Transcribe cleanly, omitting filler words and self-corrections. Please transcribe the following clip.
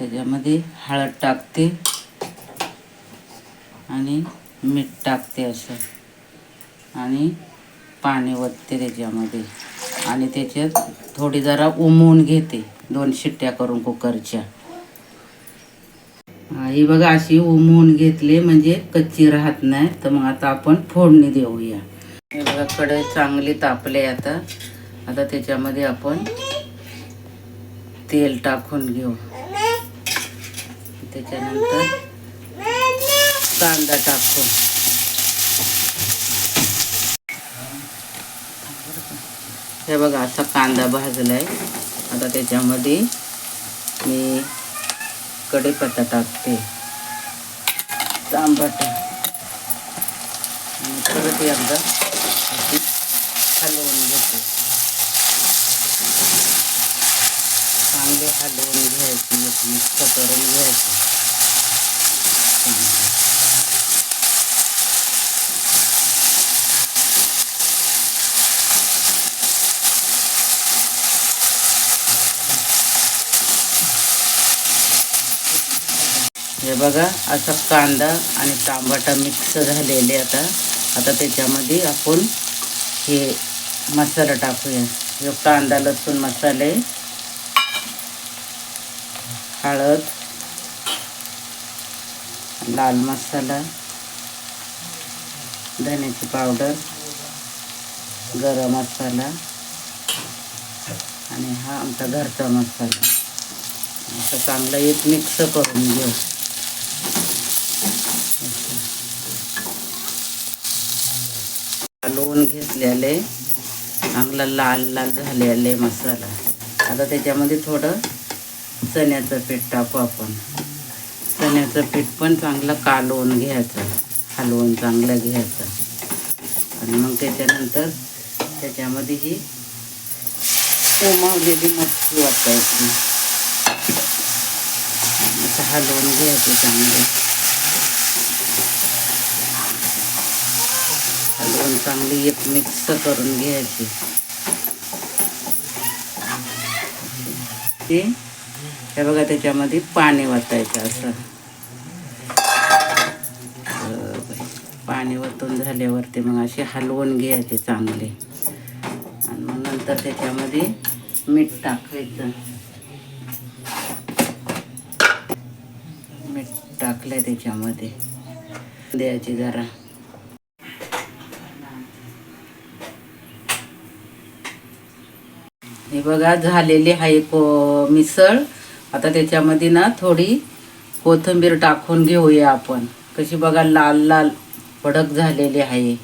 त्याच्यामध्ये हळद टाकते आणि मीठ टाकते असं आणि पाणी ओतते त्याच्यामध्ये आणि त्याच्यात थोडी जरा उमवून घेते 2 शिट्ट्या करून कुकरच्या. ही बघा अशी उमवून घेतली म्हणजे कच्ची राहत नाही. तर मग आता आपण फोडणी देऊया. हे बघा कढई चांगली तापले. आता त्याच्यामध्ये आपण तेल टाकून घेऊ. त्याच्यानंतर कांदा टाकू. हे बघा असा कांदा भाजलाय. आता त्याच्यामध्ये मी कढीपत्ता टाकते, टमाटर आणि परत एकदा अशी हलवून घेते. चांगले हलवून घ्यायची, मिक्स करून घ्यायची. हे बघा असा कांदा आणि टमाटा मिक्स झालेले. आता त्याच्यामध्ये आपण हे मसाला टाकूया. हे कांदा लसूण मसाले, हळद, लाल मसाला, धन्याची पावडर, गरम मसाला आणि हा आमचा घरचा मसाला. असं चांगलं एक मिक्स करून घेऊ. हलवून घेतलेले चांगला लाल लाल झालेले मसाला. आता त्याच्यामध्ये थोडं चण्याचं पीठ टाकू आपण. चण्याचं पीठ पण चांगलं कालवून घ्यायचं, हलवून चांगलं घ्यायचं आणि मग त्याच्यानंतर त्याच्यामध्ये ही कोमवलेली मच्छी वाटायची. असं हलवून घ्यायचं चांगलं. हलवून चांगली एक मिक्स करून घ्यायची. ते हे बघा त्याच्यामध्ये पाणी ओतायचं. असं पाणी ओतून झाल्यावरती मग असे हलवून घ्यायचे चांगले आणि मग नंतर त्याच्यामध्ये मीठ टाकायचं. मीठ टाकलंय त्याच्यामध्ये द्यायची जरा. हे बघा झालेली आहे मिसळ. आता त्याच्यामध्ये ना थोडी कोथिंबीर टाकून घेऊया आपण. कशी बघा लाल लाल भडक झालेली आहे.